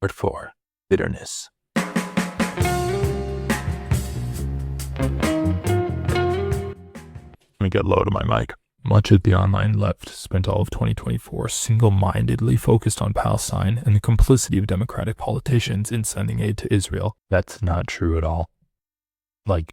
Part 4. Bitterness. Let me get low to my mic. Much of the online left spent all of 2024 single-mindedly focused on Palestine and the complicity of Democratic politicians in sending aid to Israel. That's not true at all.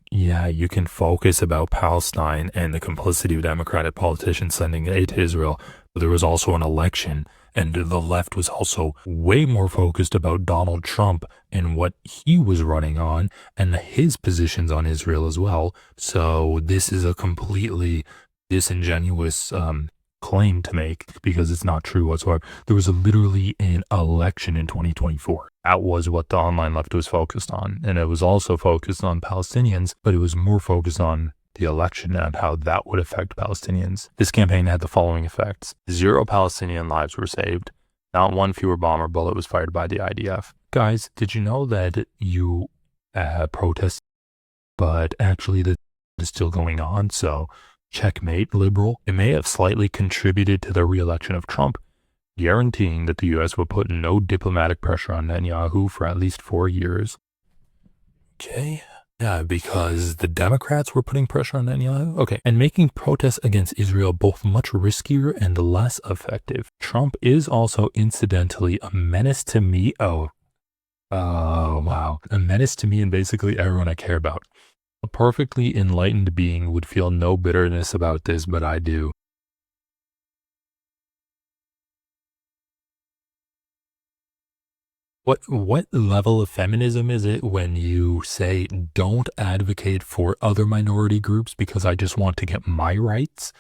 Yeah, you can focus about Palestine and the complicity of Democratic politicians sending aid to Israel, but there was also an election, and the left was also way more focused about Donald Trump and what he was running on and his positions on Israel as well. So this is a completely disingenuous claim to make because it's not true whatsoever. There was literally an election in 2024. That was what the online left was focused on. And it was also focused on Palestinians, but it was more focused on the election and how that would affect Palestinians. This campaign had the following effects. 0 Palestinian lives were saved. Not one fewer bomber bullet was fired by the IDF. Guys, did you know that you protest, but actually that is still going on? So checkmate, liberal. It may have slightly contributed to the re-election of Trump, guaranteeing that the U.S. will put no diplomatic pressure on Netanyahu for at least 4 years. Okay. Yeah, because the Democrats were putting pressure on Netanyahu? Okay. And making protests against Israel both much riskier and less effective. Trump is also incidentally a menace to me. Oh, wow. A menace to me and basically everyone I care about. A perfectly enlightened being would feel no bitterness about this, but I do. What level of feminism is it when you say don't advocate for other minority groups because I just want to get my rights?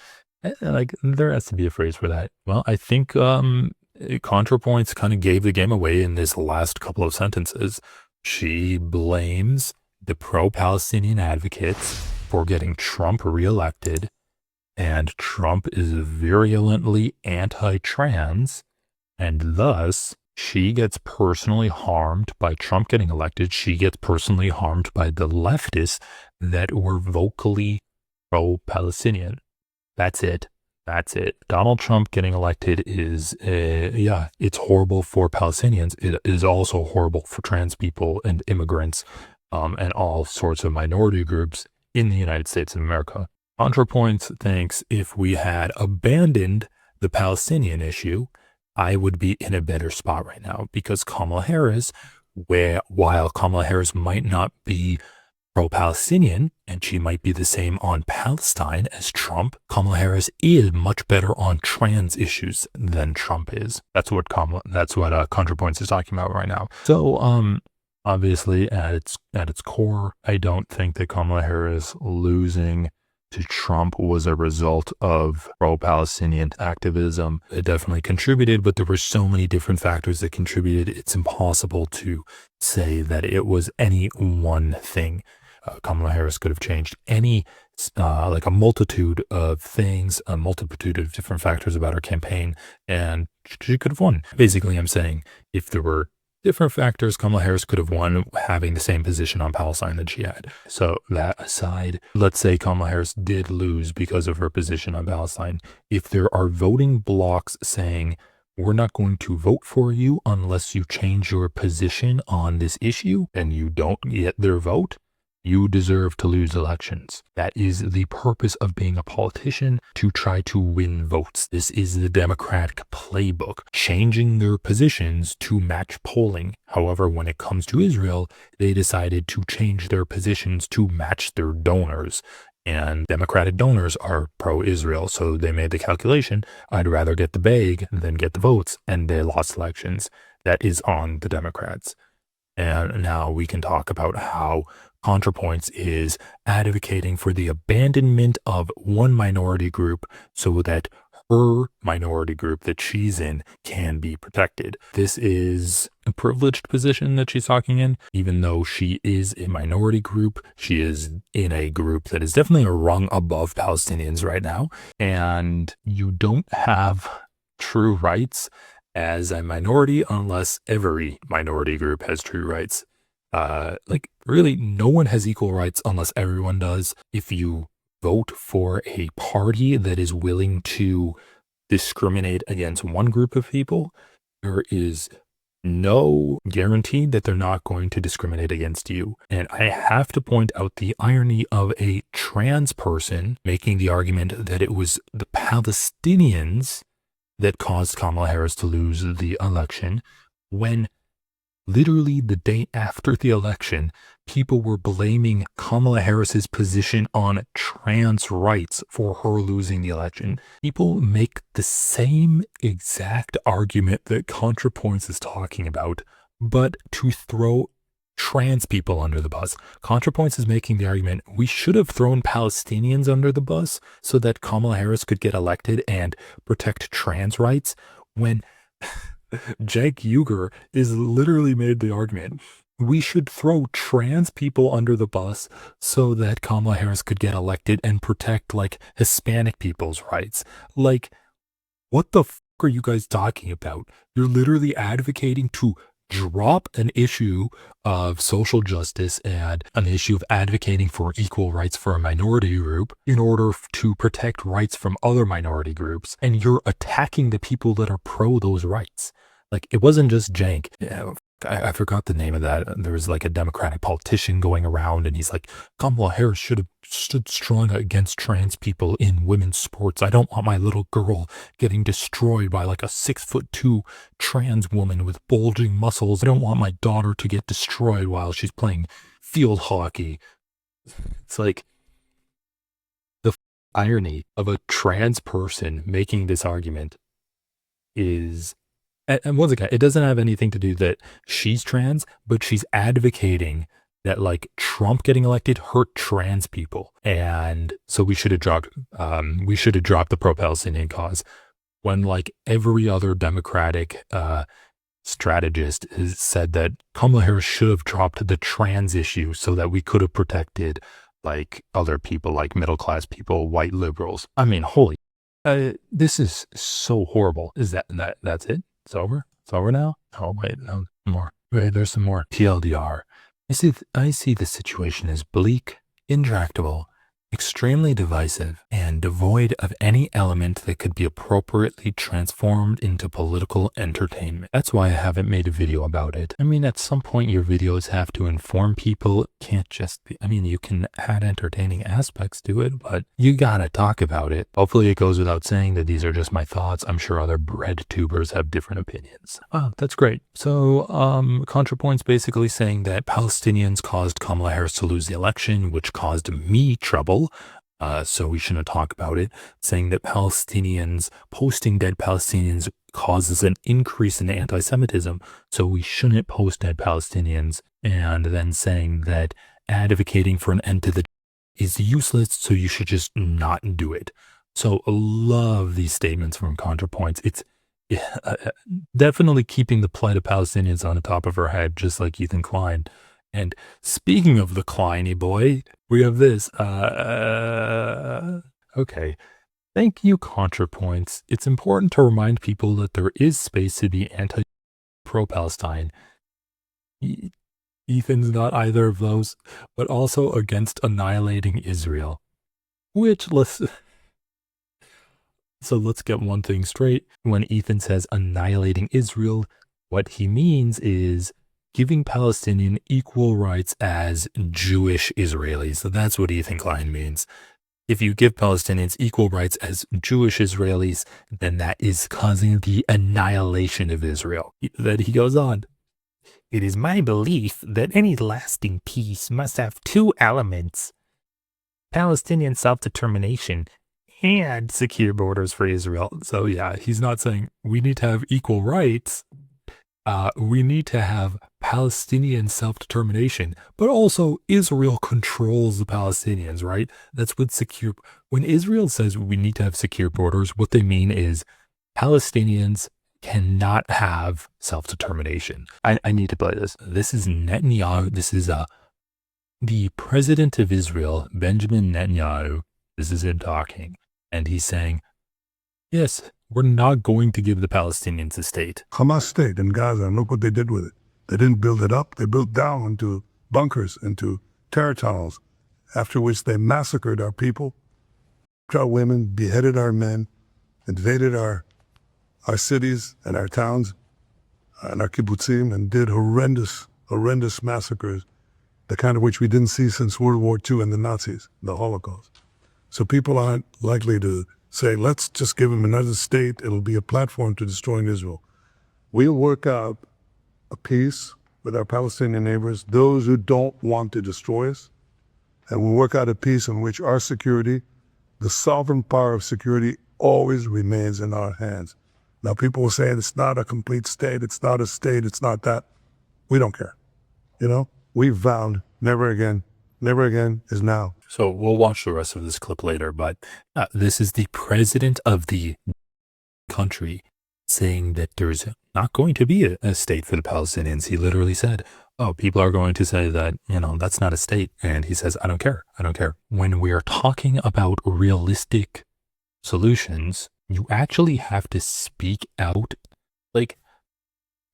There has to be a phrase for that. Well, I think ContraPoints kind of gave the game away in this last couple of sentences. She blames the pro-Palestinian advocates for getting Trump reelected, and Trump is virulently anti-trans, and thus she gets personally harmed by Trump getting elected. She gets personally harmed by the leftists that were vocally pro-Palestinian. That's it. That's it. Donald Trump getting elected is, yeah, it's horrible for Palestinians. It is also horrible for trans people and immigrants and all sorts of minority groups in the United States of America. ContraPoints thinks if we had abandoned the Palestinian issue, I would be in a better spot right now because Kamala Harris, while Kamala Harris might not be pro-Palestinian and she might be the same on Palestine as Trump, Kamala Harris is much better on trans issues than Trump is. That's what ContraPoints is talking about right now. So, obviously, at its core, I don't think that Kamala Harris losing to Trump was a result of pro-Palestinian activism. It definitely contributed, but there were so many different factors that contributed. It's impossible to say that it was any one thing. Kamala Harris could have changed a multitude of things, a multitude of different factors about her campaign, and she could have won. Basically, I'm saying if there were different factors, Kamala Harris could have won having the same position on Palestine that she had. So that aside, let's say Kamala Harris did lose because of her position on Palestine. If there are voting blocks saying, we're not going to vote for you unless you change your position on this issue and you don't get their vote, you deserve to lose elections. That is the purpose of being a politician, to try to win votes. This is the Democratic playbook, changing their positions to match polling. However, when it comes to Israel, they decided to change their positions to match their donors. And Democratic donors are pro-Israel, so they made the calculation, I'd rather get the bag than get the votes, and they lost elections. That is on the Democrats. And now we can talk about how ContraPoints is advocating for the abandonment of one minority group so that her minority group that she's in can be protected. This is a privileged position that she's talking in. Even though she is a minority group, she is in a group that is definitely a rung above Palestinians right now. And you don't have true rights as a minority unless every minority group has true rights. Really, no one has equal rights unless everyone does. If you vote for a party that is willing to discriminate against one group of people, there is no guarantee that they're not going to discriminate against you. And I have to point out the irony of a trans person making the argument that it was the Palestinians that caused Kamala Harris to lose the election, when literally the day after the election, people were blaming Kamala Harris's position on trans rights for her losing the election. People make the same exact argument that ContraPoints is talking about, but to throw trans people under the bus. ContraPoints is making the argument we should have thrown Palestinians under the bus so that Kamala Harris could get elected and protect trans rights, when Jake Uger is literally made the argument we should throw trans people under the bus so that Kamala Harris could get elected and protect like Hispanic people's rights. Like, what the fuck are you guys talking about? You're literally advocating to drop an issue of social justice and an issue of advocating for equal rights for a minority group in order to protect rights from other minority groups. And you're attacking the people that are pro those rights. Like, it wasn't just Jank. I forgot the name of that. There was like a Democratic politician going around and he's like, Kamala Harris should have stood strong against trans people in women's sports. I don't want my little girl getting destroyed by like a 6'2" trans woman with bulging muscles. I don't want my daughter to get destroyed while she's playing field hockey. It's like the irony of a trans person making this argument is, and once again, it doesn't have anything to do that she's trans, but she's advocating that like Trump getting elected hurt trans people. And so we should have dropped the pro-Palestinian cause, when like every other Democratic strategist has said that Kamala Harris should have dropped the trans issue so that we could have protected like other people, like middle-class people, white liberals. I mean, holy, this is so horrible. Is that's it? It's over? It's over now? Oh, wait, no more. Wait, there's some more. TLDR. I see the situation as bleak, intractable, extremely divisive, and devoid of any element that could be appropriately transformed into political entertainment. That's why I haven't made a video about it. I mean, at some point your videos have to inform people. It can't just be, I mean, you can add entertaining aspects to it, but you gotta talk about it. Hopefully it goes without saying that these are just my thoughts. I'm sure other bread tubers have different opinions. Oh, that's great. So, ContraPoints basically saying that Palestinians caused Kamala Harris to lose the election, which caused me trouble. So we shouldn't talk about it, saying that posting dead Palestinians causes an increase in anti-Semitism, so we shouldn't post dead Palestinians, and then saying that advocating for an end to the is useless, so you should just not do it. So I love these statements from ContraPoints. It's definitely keeping the plight of Palestinians on the top of her head, just like Ethan Klein. And speaking of the Kleiny boy, we have this. Okay. Thank you, ContraPoints. It's important to remind people that there is space to be pro-Palestine. Ethan's not either of those, but also against annihilating Israel. So let's get one thing straight. When Ethan says annihilating Israel, what he means is giving Palestinian equal rights as Jewish Israelis. So that's what Ethan Klein means. If you give Palestinians equal rights as Jewish Israelis, then that is causing the annihilation of Israel. Then he goes on. It is my belief that any lasting peace must have two elements: Palestinian self-determination and secure borders for Israel. So yeah, he's not saying we need to have equal rights. We need to have Palestinian self-determination, but also Israel controls the Palestinians, right? That's what when Israel says we need to have secure borders, what they mean is Palestinians cannot have self-determination. I need to play this. This is Netanyahu. This is the president of Israel, Benjamin Netanyahu. This is him talking. And he's saying, yes, we're not going to give the Palestinians a state. Hamas state in Gaza, and look what they did with it. They didn't build it up. They built down into bunkers, into terror tunnels, after which they massacred our people, our women, beheaded our men, invaded our cities and our towns. and our kibbutzim and did horrendous massacres, the kind of which we didn't see since World War II and the Nazis, the Holocaust. So people aren't likely to say, let's just give them another state. It'll be a platform to destroying Israel. We'll work out a peace with our Palestinian neighbors, those who don't want to destroy us, and we'll work out a peace in which our security, the sovereign power of security, always remains in our hands. Now, people will say it's not a complete state, it's not a state, it's not that. We don't care. You know, we vowed never again. Never again is now. So we'll watch the rest of this clip later, but this is the president of the country saying that there's not going to be a state for the Palestinians. He literally said, oh, people are going to say that, that's not a state. And he says, I don't care. I don't care. When we are talking about realistic solutions, you actually have to speak out. Like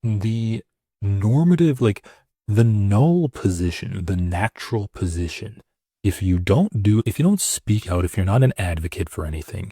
the normative, like the null position, the natural position. If you don't speak out, if you're not an advocate for anything,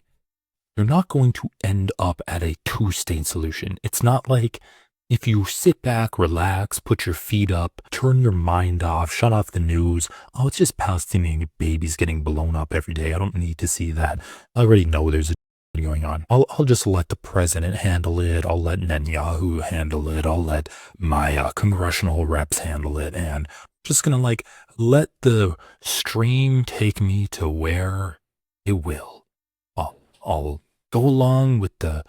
you're not going to end up at a two-state solution. It's not like if you sit back, relax, put your feet up, turn your mind off, shut off the news. Oh, it's just Palestinian babies getting blown up every day. I don't need to see that. I already know there's a going on. I'll just let the president handle it. I'll let Netanyahu handle it. I'll let my congressional reps handle it. And I'm just going to let the stream take me to where it will. I'll go along with the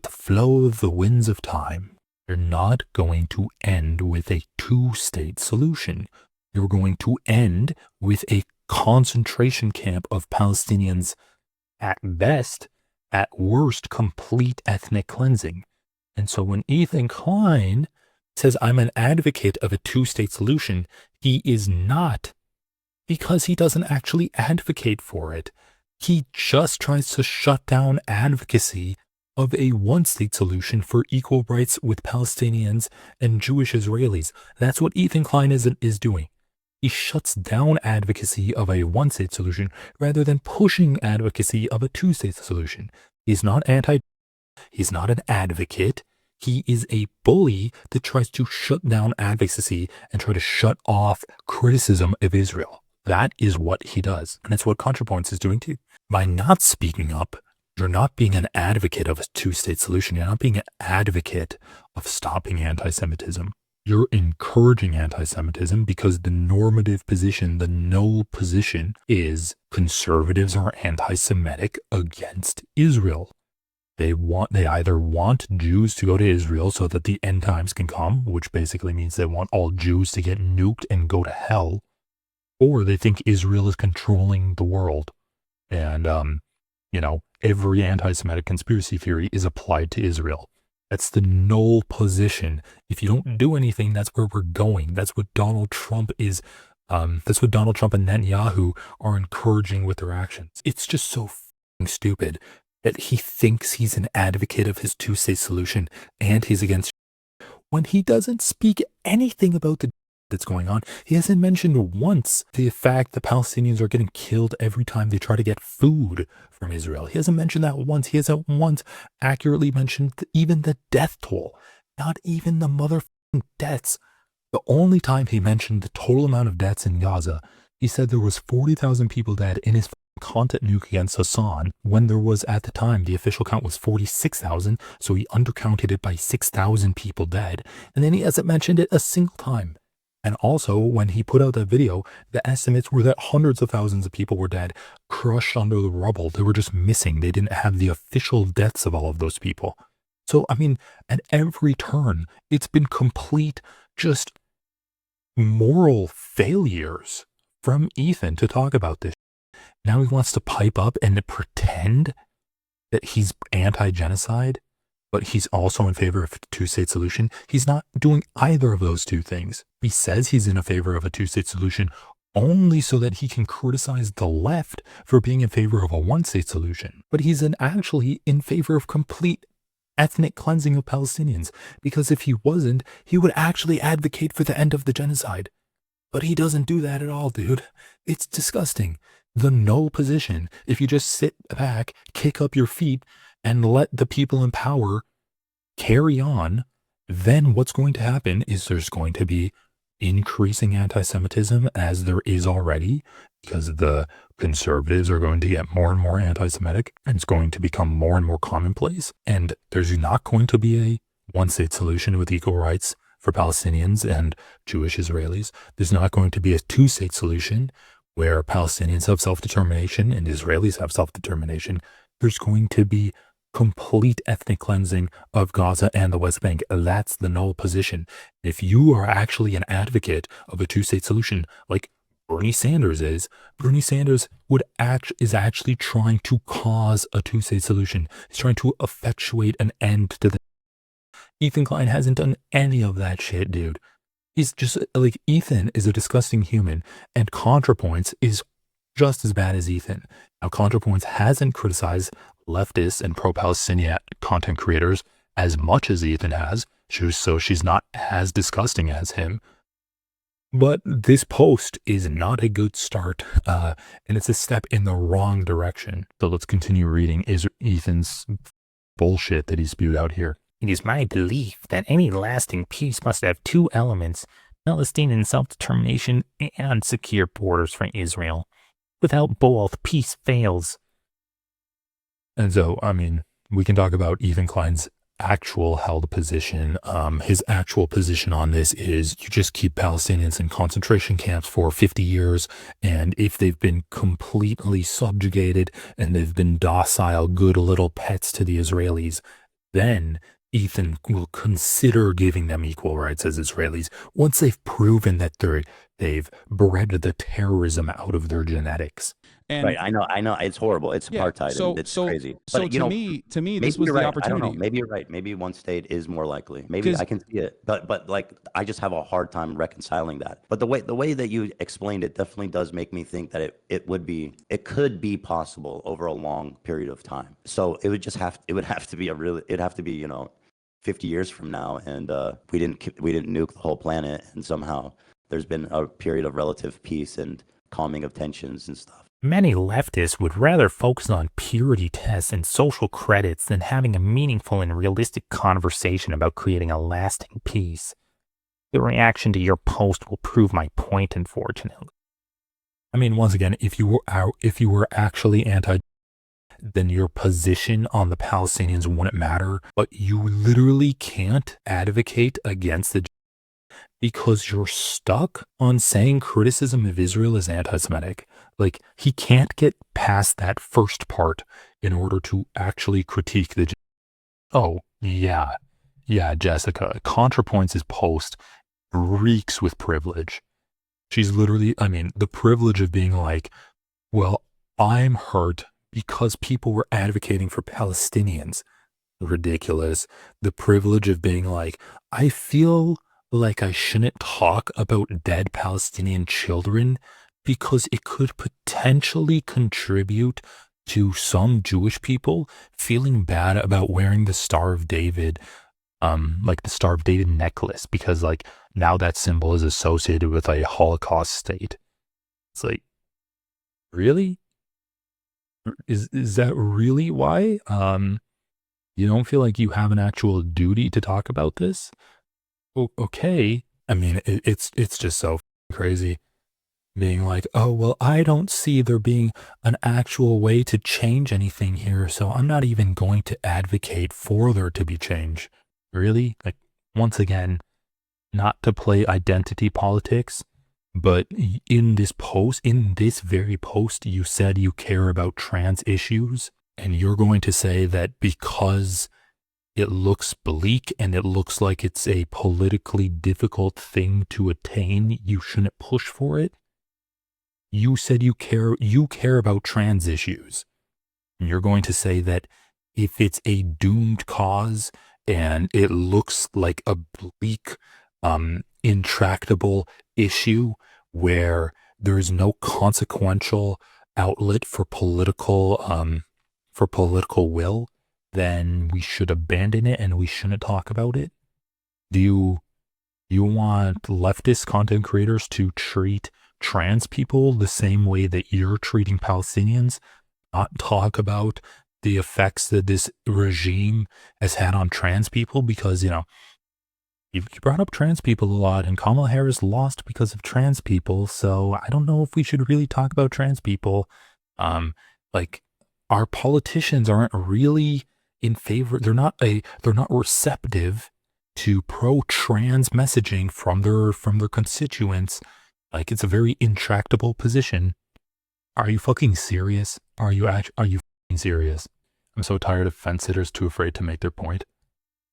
flow of the winds of time. You're not going to end with a two-state solution. You're going to end with a concentration camp of Palestinians at best, at worst, complete ethnic cleansing. And so when Ethan Klein says, I'm an advocate of a two-state solution, he is not, because he doesn't actually advocate for it. He just tries to shut down advocacy of a one-state solution for equal rights with Palestinians and Jewish Israelis. That's what Ethan Klein is doing. He shuts down advocacy of a one-state solution rather than pushing advocacy of a two-state solution. He's not he's not an advocate. He is a bully that tries to shut down advocacy and try to shut off criticism of Israel. That is what he does. And that's what ContraPoints is doing too. By not speaking up, you're not being an advocate of a two-state solution. You're not being an advocate of stopping anti-Semitism. You're encouraging anti-Semitism because the normative position, the null position, is conservatives are anti-Semitic against Israel. They either want Jews to go to Israel so that the end times can come, which basically means they want all Jews to get nuked and go to hell, or they think Israel is controlling the world. And, every anti-Semitic conspiracy theory is applied to Israel. That's the null position. If you don't do anything, that's where we're going. That's what Donald Trump is. That's what Donald Trump and Netanyahu are encouraging with their actions. It's just so stupid that he thinks he's an advocate of his two-state solution and he's against when he doesn't speak anything about the that's going on. He hasn't mentioned once the fact that Palestinians are getting killed every time they try to get food from Israel. He hasn't mentioned that once. He hasn't once accurately mentioned even the death toll, not even the motherfucking deaths. The only time he mentioned the total amount of deaths in Gaza, he said there was 40,000 people dead in his content nuke against Hassan, when there was, at the time, the official count was 46,000, so he undercounted it by 6,000 people dead, and then he hasn't mentioned it a single time. And also, when he put out that video, the estimates were that hundreds of thousands of people were dead, crushed under the rubble. They were just missing. They didn't have the official deaths of all of those people. So, at every turn, it's been complete, just moral failures from Ethan to talk about this. Now he wants to pipe up and pretend that he's anti-genocide, but he's also in favor of a two-state solution. He's not doing either of those two things. He says he's in favor of a two-state solution only so that he can criticize the left for being in favor of a one-state solution. But he's actually in favor of complete ethnic cleansing of Palestinians, because if he wasn't, he would actually advocate for the end of the genocide. But he doesn't do that at all, dude. It's disgusting. The null position, if you just sit back, kick up your feet, and let the people in power carry on then what's going to happen is there's going to be increasing anti-Semitism as there is already, because the conservatives are going to get more and more anti-Semitic, and it's going to become more and more commonplace. And there's not going to be a one-state solution with equal rights for Palestinians and Jewish Israelis. There's not going to be a two-state solution where Palestinians have self-determination and Israelis have self-determination. There's going to be complete ethnic cleansing of Gaza and the West Bank. That's the null position. If you are actually an advocate of a two-state solution, like Bernie Sanders is, Bernie Sanders is actually trying to cause a two-state solution. He's trying to effectuate an end to the. Ethan Klein hasn't done any of that shit, dude. He's just like, Ethan is a disgusting human, and ContraPoints is just as bad as Ethan. Now, ContraPoints hasn't criticized leftists and pro-Palestinian content creators as much as Ethan has, so she's not as disgusting as him. But this post is not a good start, and it's a step in the wrong direction. So let's continue reading Ethan's bullshit that he spewed out here. It is my belief that any lasting peace must have two elements: Palestinian self-determination and secure borders for Israel. Without both, peace fails. And so, I mean, we can talk about Ethan Klein's actual held position. His actual position on this is you just keep Palestinians in concentration camps for 50 years, and if they've been completely subjugated and they've been docile, good little pets to the Israelis, then Ethan will consider giving them equal rights as Israelis once they've proven that they've bred the terrorism out of their genetics. And right, I know, it's horrible. It's apartheid. So and it's so crazy. so But you know, to me, this maybe was you're the right. I don't know. opportunity. Maybe you're right. Maybe one state is more likely. Maybe I can see it. But like, I just have a hard time reconciling that. But the way that you explained it definitely does make me think that it could be possible over a long period of time. So it would have to be it'd have to be 50 years from now, and we didn't nuke the whole planet, and somehow there's been a period of relative peace and calming of tensions and stuff. Many leftists would rather focus on purity tests and social credits than having a meaningful and realistic conversation about creating a lasting peace. The reaction to your post will prove my point, unfortunately. I mean, once again, if you were actually anti, then your position on the Palestinians wouldn't matter. But you literally can't advocate against the, because you're stuck on saying criticism of Israel is anti-Semitic. Like, he can't get past that first part in order to actually critique the. Oh, yeah, Jessica. ContraPoints' post reeks with privilege. She's literally, I mean, the privilege of being like, well, I'm hurt because people were advocating for Palestinians. Ridiculous. The privilege of being like, I feel like I shouldn't talk about dead Palestinian children because it could potentially contribute to some Jewish people feeling bad about wearing the Star of David, like the Star of David necklace, because like now that symbol is associated with a Holocaust state. It's like, really? Is that really why? You don't feel like you have an actual duty to talk about this? Okay. I mean, it's just so crazy being like, oh, well, I don't see there being an actual way to change anything here, so I'm not even going to advocate for there to be change. Really? Like, once again, not to play identity politics, but in this very post, you said you care about trans issues, and you're going to say that because it looks bleak and it looks like it's a politically difficult thing to attain, you shouldn't push for it. You said you care about trans issues. And you're going to say that if it's a doomed cause and it looks like a bleak, intractable issue where there is no consequential outlet for political will, then we should abandon it and we shouldn't talk about it? Do you want leftist content creators to treat trans people the same way that you're treating Palestinians? Not talk about the effects that this regime has had on trans people? Because, You brought up trans people a lot, and Kamala Harris lost because of trans people. So I don't know if we should really talk about trans people. Like our politicians aren't really in favor. They're not receptive to pro-trans messaging from their constituents. Like it's a very intractable position. Are you fucking serious? Are you fucking serious? I'm so tired of fence sitters too afraid to make their point.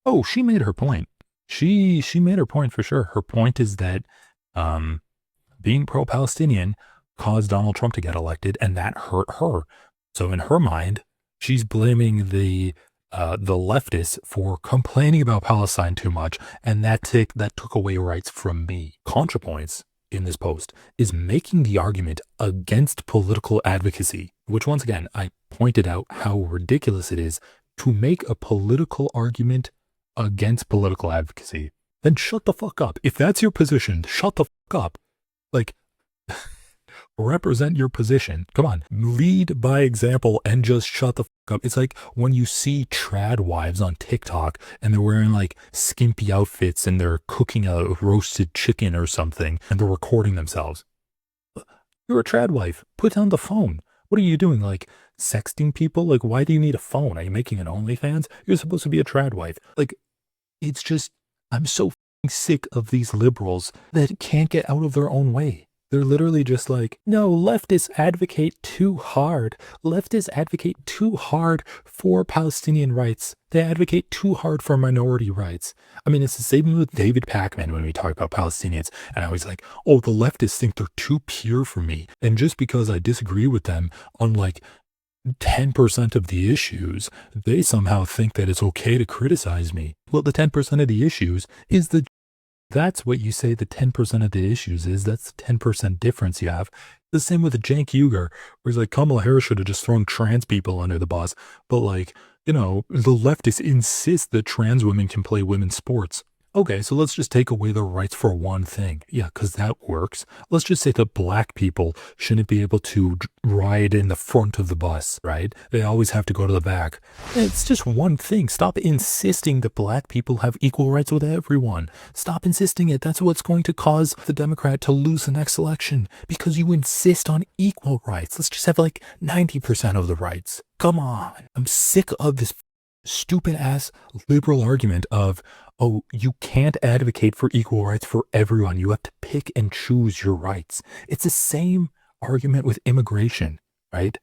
Oh, she made her point. She made her point for sure. Her point is that being pro-Palestinian caused Donald Trump to get elected, and that hurt her. So in her mind, she's blaming the leftists for complaining about Palestine too much, and that took away rights from me. ContraPoints in this post is making the argument against political advocacy, which once again, I pointed out how ridiculous it is to make a political argument against political advocacy. Then shut the fuck up. If that's your position, shut the fuck up. Like, represent your position. Come on, lead by example and just shut the fuck up. It's like when you see trad wives on TikTok and they're wearing like skimpy outfits and they're cooking a roasted chicken or something and they're recording themselves. You're a trad wife. Put down the phone. What are you doing? Like sexting people? Like, why do you need a phone? Are you making an OnlyFans? You're supposed to be a trad wife. Like, it's just, I'm so sick of these liberals that can't get out of their own way. They're literally just like, no, leftists advocate too hard. Leftists advocate too hard for Palestinian rights. They advocate too hard for minority rights. I mean, it's the same with David Pakman when we talk about Palestinians. And I was like, oh, the leftists think they're too pure for me. And just because I disagree with them on like 10% of the issues, they somehow think that it's okay to criticize me. Well, the 10% of the issues is that's what you say the 10% of the issues is. That's the 10% difference you have. The same with the Cenk Uygur, where it's like Kamala Harris should have just thrown trans people under the bus. But like, the leftists insist that trans women can play women's sports. Okay, so let's just take away the rights for one thing. Yeah, because that works. Let's just say that black people shouldn't be able to ride in the front of the bus, right? They always have to go to the back. It's just one thing. Stop insisting that black people have equal rights with everyone. Stop insisting it. That's what's going to cause the Democrat to lose the next election, because you insist on equal rights. Let's just have like 90% of the rights. Come on. I'm sick of this stupid ass liberal argument of, oh, you can't advocate for equal rights for everyone. You have to pick and choose your rights. It's the same argument with immigration, right?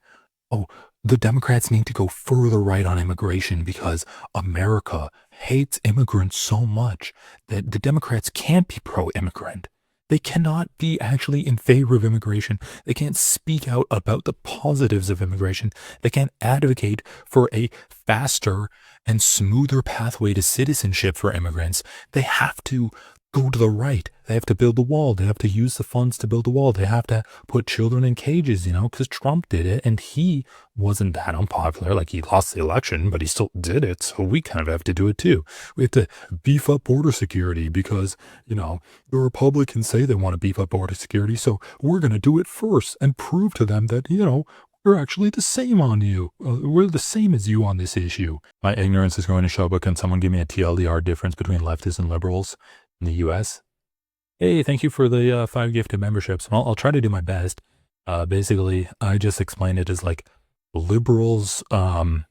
Oh, the Democrats need to go further right on immigration because America hates immigrants so much that the Democrats can't be pro-immigrant. They cannot be actually in favor of immigration. They can't speak out about the positives of immigration. They can't advocate for a faster and smoother pathway to citizenship for immigrants. They have to go to the right. They have to build the wall. They have to use the funds to build the wall. They have to put children in cages, because Trump did it and he wasn't that unpopular. Like, he lost the election, but he still did it. So we kind of have to do it too. We have to beef up border security because, the Republicans say they want to beef up border security. So we're going to do it first and prove to them that, we're actually the same on you. We're the same as you on this issue. My ignorance is going to show, but can someone give me a TLDR difference between leftists and liberals in the U.S.? Hey, thank you for the 5 gifted memberships. Well, I'll try to do my best. Basically, I just explain it as like liberals kind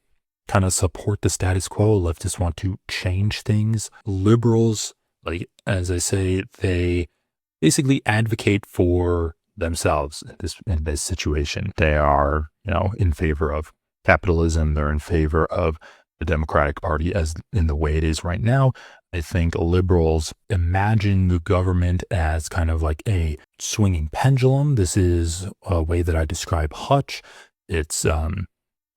of support the status quo. Leftists want to change things. Liberals, like, as I say, they basically advocate for themselves in this situation. They are, in favor of capitalism. They're in favor of the Democratic Party as in the way it is right now. I think liberals imagine the government as kind of like a swinging pendulum. This is a way that I describe Hutch. It's a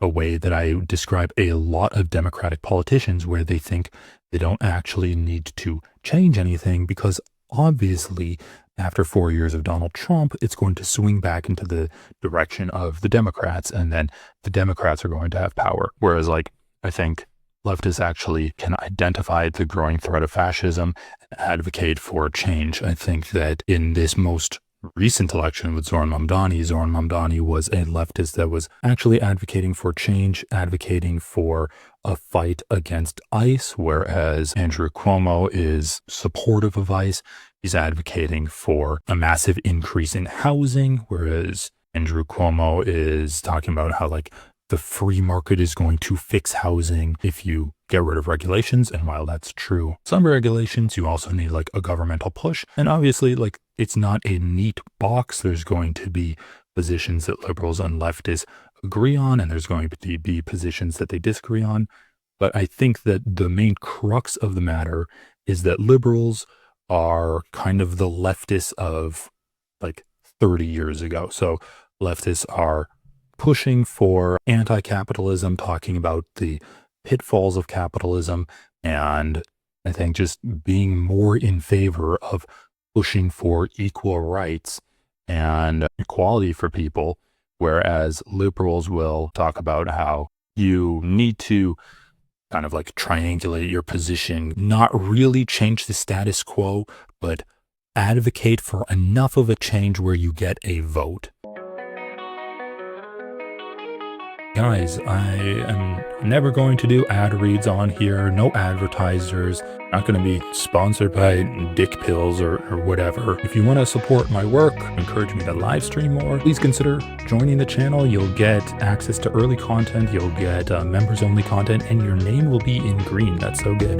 way that I describe a lot of Democratic politicians, where they think they don't actually need to change anything because obviously after 4 years of Donald Trump, it's going to swing back into the direction of the Democrats, and then the Democrats are going to have power. Whereas, like, I think leftists actually can identify the growing threat of fascism and advocate for change. I think that in this most recent election with Zoran Mamdani. Zoran Mamdani was a leftist that was actually advocating for change, advocating for a fight against ICE, whereas Andrew Cuomo is supportive of ICE. He's advocating for a massive increase in housing, whereas Andrew Cuomo is talking about how like the free market is going to fix housing if you get rid of regulations. And while that's true, some regulations, you also need like a governmental push. And obviously, like, it's not a neat box. There's going to be positions that liberals and leftists agree on, and there's going to be positions that they disagree on. But I think that the main crux of the matter is that liberals are kind of the leftists of like 30 years ago. So leftists are pushing for anti-capitalism, talking about the pitfalls of capitalism, and I think just being more in favor of pushing for equal rights and equality for people, whereas liberals will talk about how you need to kind of like triangulate your position, not really change the status quo, but advocate for enough of a change where you get a vote. Guys, I am never going to do ad reads on here, no advertisers, not going to be sponsored by dick pills or whatever. If you want to support my work, encourage me to live stream more, please consider joining the channel. You'll get access to early content, you'll get members only content, and your name will be in green. That's so good.